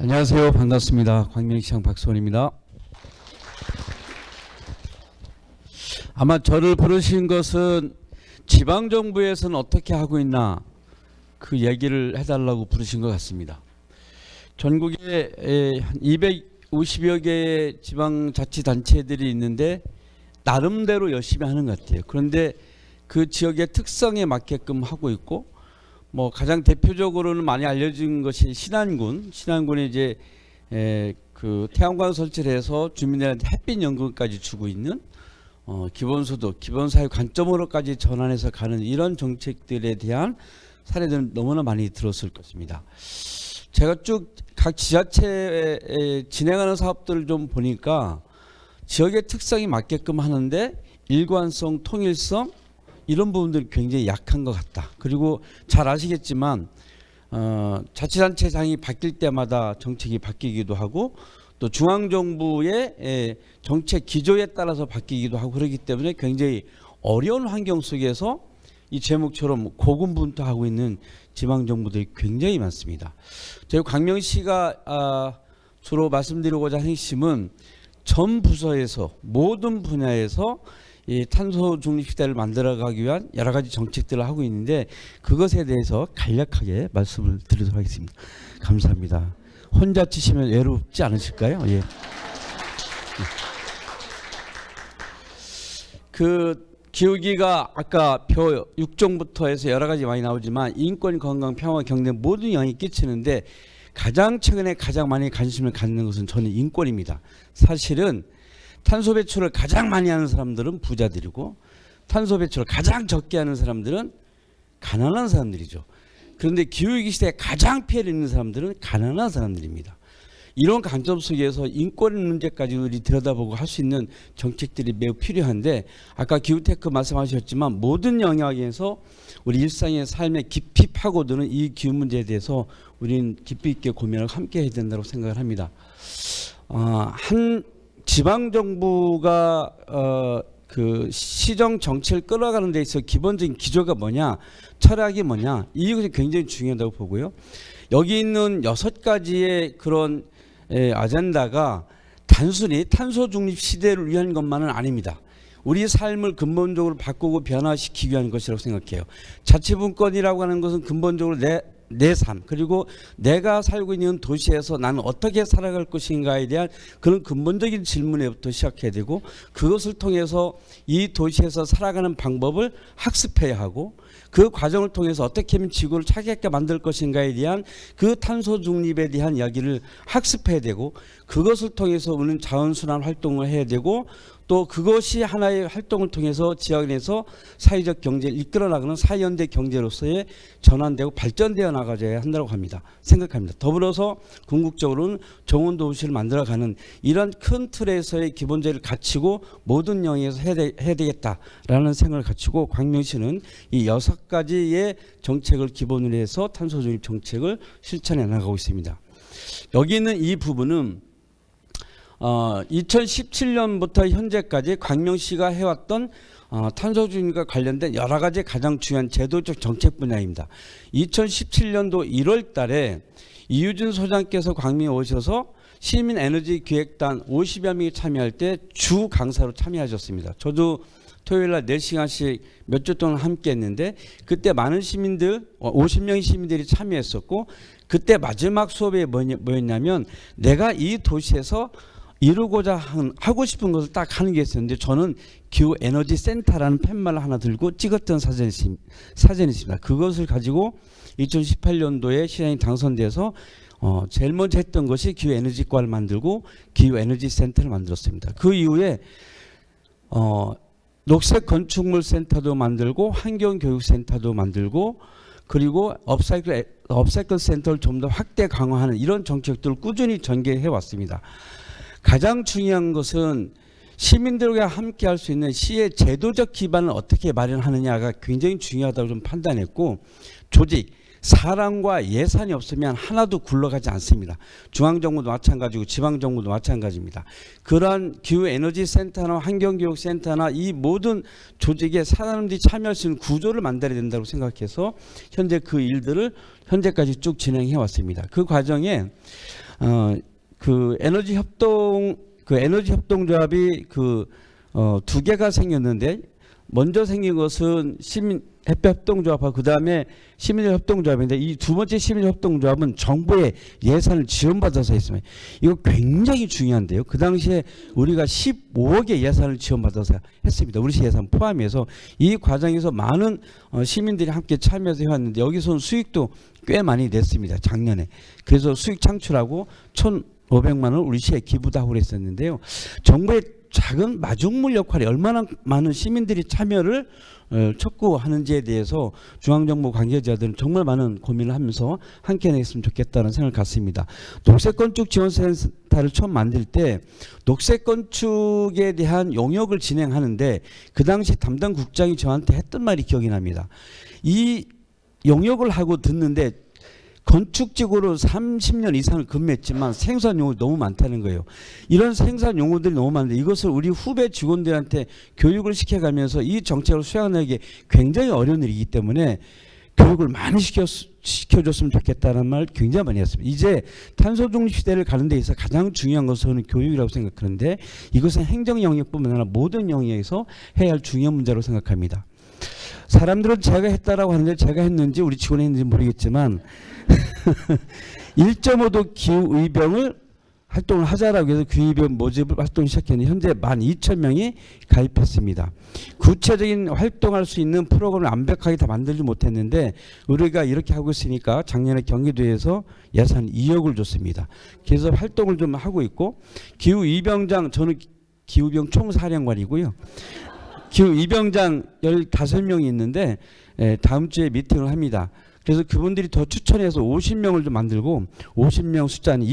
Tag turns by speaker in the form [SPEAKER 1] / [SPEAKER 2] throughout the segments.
[SPEAKER 1] 안녕하세요. 반갑습니다. 광명시장 박수원입니다. 아마 저를 부르신 것은 지방정부에서는 어떻게 하고 있나 그 얘기를 해달라고 부르신 것 같습니다. 전국에 250여 개의 지방자치단체들이 있는데 나름대로 열심히 하는 것 같아요. 그런데 그 지역의 특성에 맞게끔 하고 있고, 뭐 가장 대표적으로는 많이 알려진 것이 신안군에 이제 그 태양광 설치를 해서 주민들한테 햇빛 연금까지 주고 있는 기본소득, 기본사회 관점으로까지 전환해서 가는 이런 정책들에 대한 사례들은 너무나 많이 들었을 것입니다. 제가 쭉 각 지자체에 진행하는 사업들을 좀 보니까 지역의 특성이 맞게끔 하는데 일관성, 통일성 이런 부분들이 굉장히 약한 것 같다. 그리고 잘 아시겠지만 자치단체장이 바뀔 때마다 정책이 바뀌기도 하고 또 중앙정부의 정책 기조에 따라서 바뀌기도 하고 그렇기 때문에 굉장히 어려운 환경 속에서 이 제목처럼 고군분투하고 있는 지방정부들이 굉장히 많습니다. 저희 광명시가 주로 말씀드리고자 하는 핵심은 전 부서에서 모든 분야에서 이 탄소 중립 시대를 만들어가기 위한 여러 가지 정책들을 하고 있는데 그것에 대해서 간략하게 말씀을 드리도록 하겠습니다. 감사합니다. 혼자 치시면 외롭지 않으실까요? 예. 그 기후기가 아까 표 6종부터 해서 여러 가지 많이 나오지만 인권, 건강, 평화, 경제 모든 영향이 끼치는데 가장 최근에 가장 많이 관심을 갖는 것은 저는 인권입니다. 사실은 탄소 배출을 가장 많이 하는 사람들은 부자들이고 탄소 배출을 가장 적게 하는 사람들은 가난한 사람들이죠. 그런데 기후위기 시대에 가장 피해를 입는 사람들은 가난한 사람들입니다. 이런 관점 속에서 인권 문제까지 우리 들여다보고 할 수 있는 정책들이 매우 필요한데 아까 기후테크 말씀하셨지만 모든 영역에서 우리 일상의 삶에 깊이 파고드는 이 기후 문제에 대해서 우리는 깊이 있게 고민을 함께 해야 된다고 생각을 합니다. 한 지방정부가 그 시정 정책을 끌어가는 데 있어 기본적인 기조가 뭐냐, 철학이 뭐냐, 이것이 굉장히 중요하다고 보고요. 여기 있는 6가지의 그런 아젠다가 단순히 탄소 중립 시대를 위한 것만은 아닙니다. 우리 삶을 근본적으로 바꾸고 변화시키기 위한 것이라고 생각해요. 자치분권이라고 하는 것은 근본적으로 내 삶, 그리고 내가 살고 있는 도시에서 나는 어떻게 살아갈 것인가에 대한 그런 근본적인 질문에부터 시작해야 되고 그것을 통해서 이 도시에서 살아가는 방법을 학습해야 하고 그 과정을 통해서 어떻게 하면 지구를 차게 만들 것인가에 대한 그 탄소 중립에 대한 이야기를 학습해야 되고 그것을 통해서 우리는 자원순환 활동을 해야 되고 또 그것이 하나의 활동을 통해서 지역 내에서 사회적 경제를 이끌어 나가는 사회연대 경제로서의 전환되고 발전되어 나가져야 한다고 생각합니다. 더불어서 궁극적으로는 좋은 도시를 만들어가는 이런 큰 틀에서의 기본적을 갖추고 모든 영역에서 해야 되겠다라는 생각을 갖추고 광명시는 이 6가지의 정책을 기본으로 해서 탄소 중립 정책을 실천해 나가고 있습니다. 여기 있는 이 부분은 2017년부터 현재까지 광명시가 해왔던 탄소 중립과 관련된 여러 가지 가장 중요한 제도적 정책 분야입니다. 2017년도 1월 달에 이유진 소장께서 광명에 오셔서 시민에너지기획단 50여 명이 참여할 때 주 강사로 참여하셨습니다. 저도 토요일날 4시간씩 몇 주 동안 함께 했는데 그때 많은 시민들 50명의 시민들이 참여했었고 그때 마지막 수업이 뭐였냐면 내가 이 도시에서 이루고자 하고 싶은 것을 딱 하는 게 있었는데 저는 기후 에너지 센터라는 팻말을 하나 들고 찍었던 사진이 있습니다. 그것을 가지고 2018년도에 시장이 당선돼서 제일 먼저 했던 것이 기후 에너지과를 만들고 기후 에너지 센터를 만들었습니다. 그 이후에 녹색 건축물 센터도 만들고 환경 교육 센터도 만들고 그리고 업사이클 센터를 좀 더 확대 강화하는 이런 정책들을 꾸준히 전개해 왔습니다. 가장 중요한 것은 시민들과 함께 할 수 있는 시의 제도적 기반을 어떻게 마련하느냐가 굉장히 중요하다고 좀 판단했고 조직, 사람과 예산이 없으면 하나도 굴러가지 않습니다. 중앙정부도 마찬가지고 지방정부도 마찬가지입니다. 그러한 기후에너지센터나 환경교육센터나 이 모든 조직에 사람들이 참여할 수 있는 구조를 만들어야 된다고 생각해서 현재 그 일들을 현재까지 쭉 진행해 왔습니다. 그 과정에 그 에너지 협동조합이 두 개가 생겼는데 먼저 생긴 것은 시민협동조합하고 그 다음에 시민협동조합인데 이 두 번째 시민협동조합은 정부의 예산을 지원받아서 했습니다. 이거 굉장히 중요한데요. 그 당시에 우리가 15억의 예산을 지원받아서 했습니다. 우리 예산 포함해서 이 과정에서 많은 시민들이 함께 참여해서 해왔는데 여기서는 수익도 꽤 많이 냈습니다. 작년에. 그래서 수익 창출하고 1,500만 원을 우리 시에 기부도 하고 그랬었는데요. 정부의 작은 마중물 역할이 얼마나 많은 시민들이 참여를 촉구하는지에 대해서 중앙정부 관계자들은 정말 많은 고민을 하면서 함께 내겠으면 좋겠다는 생각을 갖습니다. 녹색건축지원센터를 처음 만들 때 녹색건축에 대한 용역을 진행하는데 그 당시 담당 국장이 저한테 했던 말이 기억이 납니다. 이 용역을 하고 듣는데 건축직으로 30년 이상을 근무했지만 생산 용어가 너무 많다는 거예요. 이런 생산 용어들이 너무 많은데 이것을 우리 후배 직원들한테 교육을 시켜가면서 이 정책을 수행하기 굉장히 어려운 일이기 때문에 교육을 많이 시켜줬으면 좋겠다는 말 굉장히 많이 했습니다. 이제 탄소 중립 시대를 가는 데 있어서 가장 중요한 것은 교육이라고 생각하는데 이것은 행정 영역뿐만 아니라 모든 영역에서 해야 할 중요한 문제로 생각합니다. 사람들은 제가 했다라고 하는데 제가 했는지 우리 직원이 했는지 모르겠지만 1.5도 기후의병을 활동을 하자라고 해서 기후의병 모집을 활동을 시작했는데 현재 12,000명이 가입했습니다. 구체적인 활동할 수 있는 프로그램을 완벽하게 다 만들지 못했는데 우리가 이렇게 하고 있으니까 작년에 경기도에서 예산 2억을 줬습니다. 그래서 활동을 좀 하고 있고 기후의병장 저는 기후병 총사령관이고요. 기후이병장 15명이 있는데 다음 주에 미팅을 합니다. 그래서 그분들이 더 추천해서 50명을 좀 만들고 50명 숫자는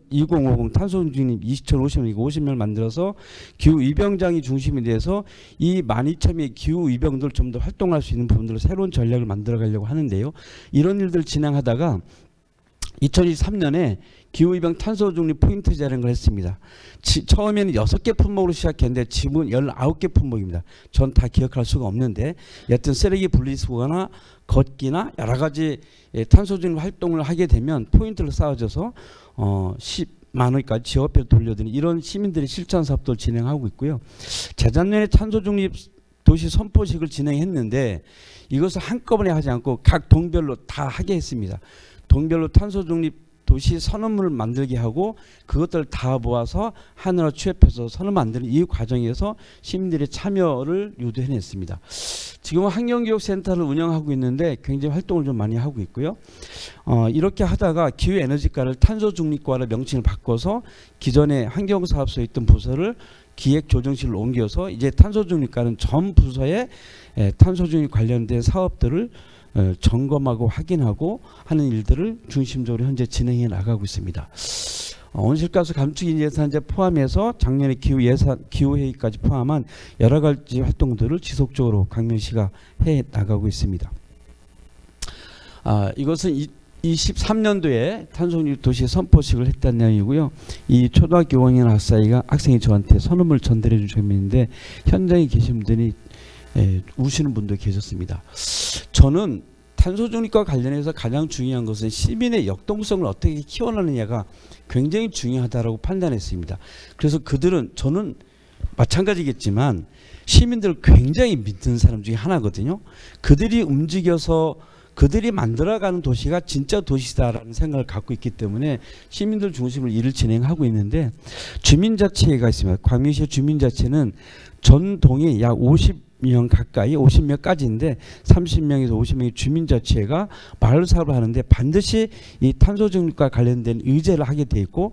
[SPEAKER 1] 2050 탄소중립 2050명 50명을 만들어서 기후이병장이 중심이 돼서 이 12,000명의 기후이병들 좀 더 활동할 수 있는 부분들로 새로운 전략을 만들어 가려고 하는데요. 이런 일들 진행하다가 2023년에 기후이병 탄소중립 포인트제라는 걸 했습니다. 처음에는 6개 품목으로 시작했는데 지금은 19개 품목입니다. 전 다 기억할 수가 없는데 여튼 쓰레기 분리수거나 걷기나 여러 가지 탄소중립 활동을 하게 되면 포인트를 쌓아줘서 10만 원까지 지역화폐로 돌려드리는 이런 시민들의 실천 사업도 진행하고 있고요. 재작년에 탄소중립 도시 선포식을 진행했는데 이것을 한꺼번에 하지 않고 각 동별로 다 하게 했습니다. 동별로 탄소중립 도시 선언문을 만들게 하고 그것들을 다 모아서 하나로 취합해서 선언 만드는 이 과정에서 시민들의 참여를 유도해냈습니다. 지금 환경교육센터를 운영하고 있는데 굉장히 활동을 좀 많이 하고 있고요. 이렇게 하다가 기후에너지과를 탄소중립과로 명칭을 바꿔서 기존에 환경사업소에 있던 부서를 기획조정실로 옮겨서 이제 탄소중립과는 전 부서에 탄소중립 관련된 사업들을 점검하고 확인하고 하는 일들을 중심적으로 현재 진행해 나가고 있습니다. 온실가스 감축 예산제 포함해서 작년에 기후회의까지 포함한 여러 가지 활동들을 지속적으로 강명시가 해 나가고 있습니다. 이것은 23년도에 탄소중립 도시 선포식을 했다는 내용이고요. 이 초등학교 5학년 학생이 저한테 선언문을 전달해 준 점인데 현장에 계신 분들이 우시는 분도 계셨습니다. 저는 탄소중립과 관련해서 가장 중요한 것은 시민의 역동성을 어떻게 키워나느냐가 굉장히 중요하다고 판단했습니다. 그래서 저는 마찬가지겠지만 시민들을 굉장히 믿는 사람 중에 하나거든요. 그들이 움직여서 그들이 만들어가는 도시가 진짜 도시다라는 생각을 갖고 있기 때문에 시민들 중심으로 일을 진행하고 있는데 주민자치회가 있습니다. 광명시 주민자치는 전 동에 약 50명 가까이 50명까지인데 30명에서 50명의 주민자치회가 마을 사업을 하는데 반드시 이 탄소중립과 관련된 의제를 하게 돼 있고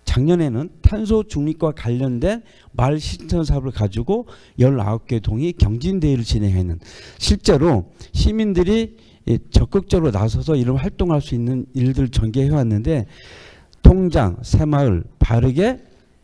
[SPEAKER 1] 작년에는 탄소중립과 관련된 마을 신청 사업을 가지고 19개 동이 경진대회를 진행하는 실제로 시민들이 적극적으로 나서서 이런 활동할 수 있는 일들을 전개해 왔는데 통장, 새마을 바르게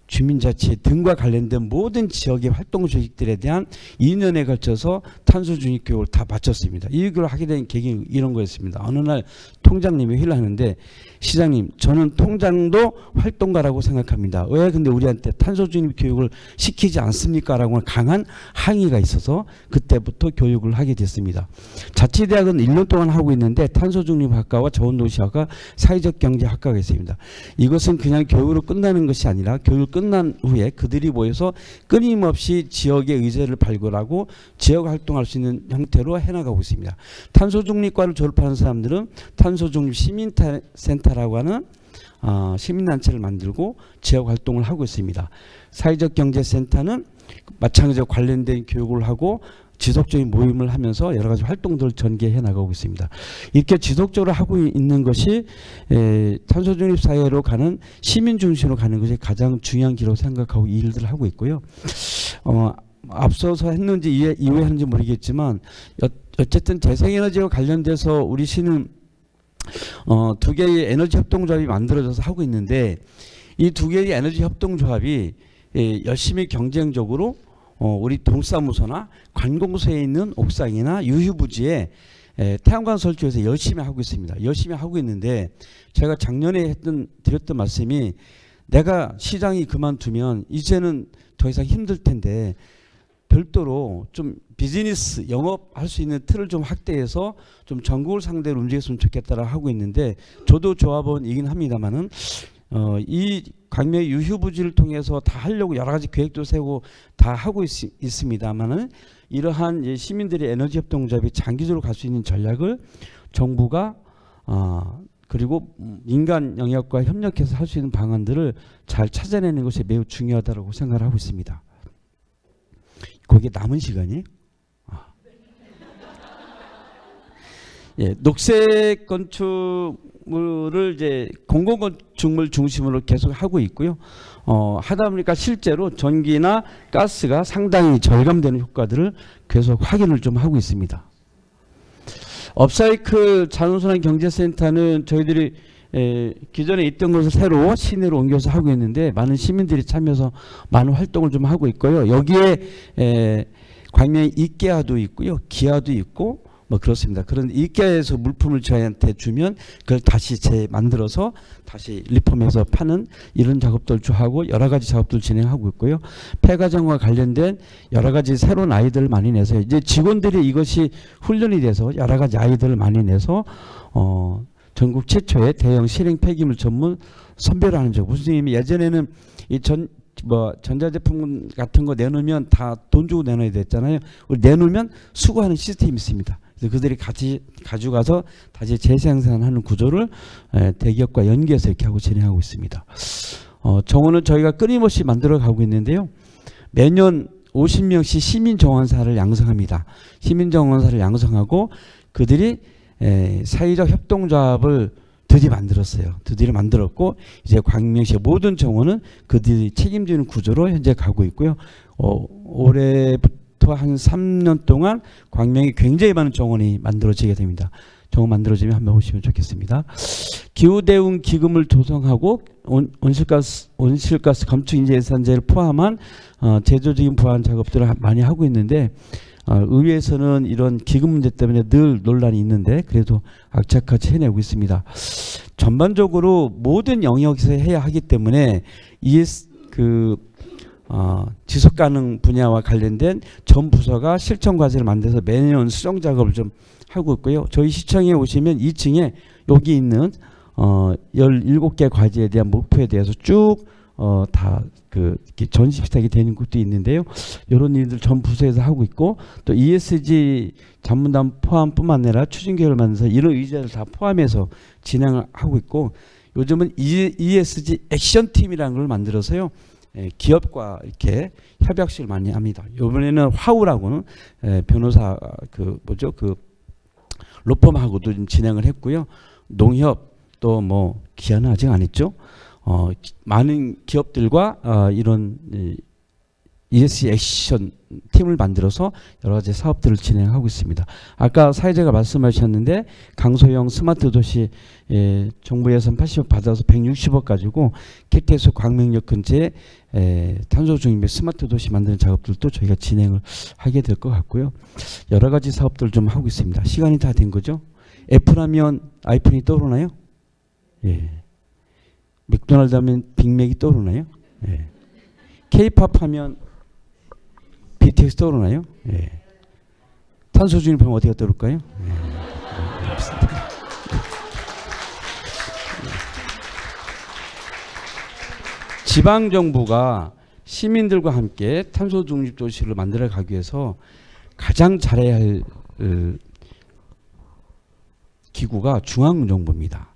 [SPEAKER 1] 주민자치 등과 관련된 모든 지역의 활동 조직들에 대한 2년에 걸쳐서 탄소 중립 교육을 다 마쳤습니다. 이 교육을 하게 된 계기 이런 거였습니다. 어느 날 통장님이 회의를 하는데 시장님 저는 통장도 활동가라고 생각합니다. 왜 근데 우리한테 탄소 중립 교육을 시키지 않습니까? 라고 강한 항의가 있어서 그때부터 교육을 하게 됐습니다. 자치대학은 1년 동안 하고 있는데 탄소 중립학과와 자원도시학과 사회적 경제학과가 있습니다. 이것은 그냥 교육으로 끝나는 것이 아니라 교육을 끝난 후에 그들이 모여서 끊임없이 지역의 의제를 발굴하고 지역 활동할 수 있는 형태로 해나가고 있습니다. 탄소중립과를 졸업하는 사람들은 탄소중립 시민센터라고 하는 시민단체를 만들고 지역 활동을 하고 있습니다. 사회적 경제센터는 마찬가지로 관련된 교육을 하고 지속적인 모임을 하면서 여러 가지 활동들을 전개해 나가고 있습니다. 이렇게 지속적으로 하고 있는 것이 탄소중립 사회로 가는 시민 중심으로 가는 것이 가장 중요한 길로 생각하고 이 일들을 하고 있고요. 앞서서 했는지 이후에 하는지 모르겠지만 어쨌든 재생에너지와 관련돼서 우리 시는 두 개의 에너지 협동조합이 만들어져서 하고 있는데 이 두 개의 에너지 협동조합이 열심히 경쟁적으로 우리 동사무소나 관공서에 있는 옥상이나 유휴부지에 태양광 설치해서 열심히 하고 있습니다. 열심히 하고 있는데 제가 작년에 드렸던 말씀이 내가 시장이 그만두면 이제는 더 이상 힘들 텐데 별도로 좀 비즈니스 영업할 수 있는 틀을 좀 확대해서 좀 전국을 상대로 움직였으면 좋겠다라고 하고 있는데 저도 조합원이긴 합니다만은 이 광명의 유휴부지를 통해서 다 하려고 여러 가지 계획도 세우고 다 하고 있습니다만은 이러한 시민들의 에너지 협동조합이 장기적으로 갈 수 있는 전략을 정부가 그리고 민간 영역과 협력해서 할 수 있는 방안들을 잘 찾아내는 것이 매우 중요하다고 생각을 하고 있습니다. 거기에 남은 시간이 녹색 건축물을 이제 공공건축물 중심으로 계속 하고 있고요. 하다 보니까 실제로 전기나 가스가 상당히 절감되는 효과들을 계속 확인을 좀 하고 있습니다. 업사이클 자원순환 경제센터는 저희들이 기존에 있던 것을 새로 시내로 옮겨서 하고 있는데 많은 시민들이 참여해서 많은 활동을 좀 하고 있고요. 여기에 광명에 이케아도 있고요. 기아도 있고 뭐 그렇습니다. 그런데 이케아에서 물품을 저희한테 주면 그걸 다시 재만들어서 다시 리폼해서 파는 이런 작업들 하고 여러 가지 작업들 진행하고 있고요. 폐가정과 관련된 여러 가지 새로운 아이디어를 많이 내서 이제 직원들이 이것이 훈련이 돼서 여러 가지 아이디어를 많이 내서 전국 최초의 대형 실행 폐기물 전문 선별하는 적. 무슨 얘기냐면 예전에는 이 전자제품 같은 거 내놓으면 다 돈 주고 내놔야 됐잖아요. 우리 내놓으면 수거하는 시스템이 있습니다. 그래서 그들이 가져가서 다시 재생산하는 구조를 대기업과 연계해서 이렇게 하고 진행하고 있습니다. 정원은 저희가 끊임없이 만들어 가고 있는데요. 매년 50명씩 시민정원사를 양성합니다. 시민정원사를 양성하고 그들이 사회적 협동조합을 드디어 만들었어요. 드디어 만들었고 이제 광명시의 모든 정원은 그들이 책임지는 구조로 현재 가고 있고요. 올해부터 한 3년 동안 광명에 굉장히 많은 정원이 만들어지게 됩니다. 정원 만들어지면 한번 오시면 좋겠습니다. 기후대응 기금을 조성하고 온실가스 감축 인제 예산제를 포함한 제도적인 보완 작업들을 많이 하고 있는데 의회에서는 이런 기금 문제 때문에 늘 논란이 있는데 그래도 악착같이 해내고 있습니다. 전반적으로 모든 영역에서 해야 하기 때문에 지속가능 분야와 관련된 전 부서가 실천 과제를 만들어서 매년 수정 작업을 좀 하고 있고요. 저희 시청에 오시면 2층에 여기 있는 17개 과제에 대한 목표에 대해서 쭉 다 전시 비슷하게 되는 것도 있는데요. 이런 일들 전 부서에서 하고 있고 또 ESG 전문단 포함뿐만 아니라 추진계획을 만들어서 이런 의제를 다 포함해서 진행을 하고 있고 요즘은 ESG 액션팀이라는 걸 만들어서요. 기업과 이렇게 협약식을 많이 합니다. 이번에는 화우라고는 변호사 로펌하고도 좀 진행을 했고요. 농협 또 뭐 기아는 아직 안 했죠. 많은 기업들과 이런 ESG 액션 팀을 만들어서 여러 가지 사업들을 진행하고 있습니다. 아까 사회자가 말씀하셨는데 강소형 스마트 도시 정부 예산 80억 받아서 160억 가지고 KT에서 광명역 근처에 탄소 중립의 스마트 도시 만드는 작업들도 저희가 진행을 하게 될 것 같고요. 여러 가지 사업들 좀 하고 있습니다. 시간이 다 된 거죠? 애플하면 아이폰이 떠오르나요? 예. 맥도날드 하면 빅맥이 떠오르나요? 예. K-팝 하면 BTS 떠오르나요? 예. 탄소 중립하면 어디가 떠오를까요? 예. 지방 정부가 시민들과 함께 탄소 중립 도시를 만들어 가기 위해서 가장 잘해야 할 기구가 중앙 정부입니다.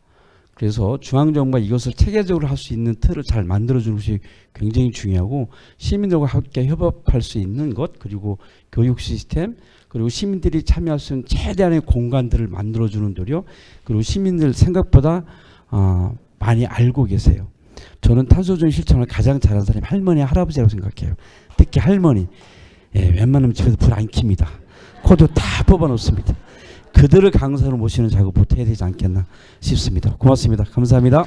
[SPEAKER 1] 그래서 중앙 정부가 이것을 체계적으로 할 수 있는 틀을 잘 만들어주는 것이 굉장히 중요하고 시민들과 함께 협업할 수 있는 것 그리고 교육 시스템 그리고 시민들이 참여할 수 있는 최대한의 공간들을 만들어주는 노력 그리고 시민들 생각보다 많이 알고 계세요. 저는 탄소중립 실천을 가장 잘하는 사람이 할머니 할아버지라고 생각해요. 특히 할머니 웬만하면 집에서 불 안 켭니다. 코드 다 뽑아 놓습니다. 그들을 강사로 모시는 작업부터 해야 되지 않겠나 싶습니다. 고맙습니다. 감사합니다.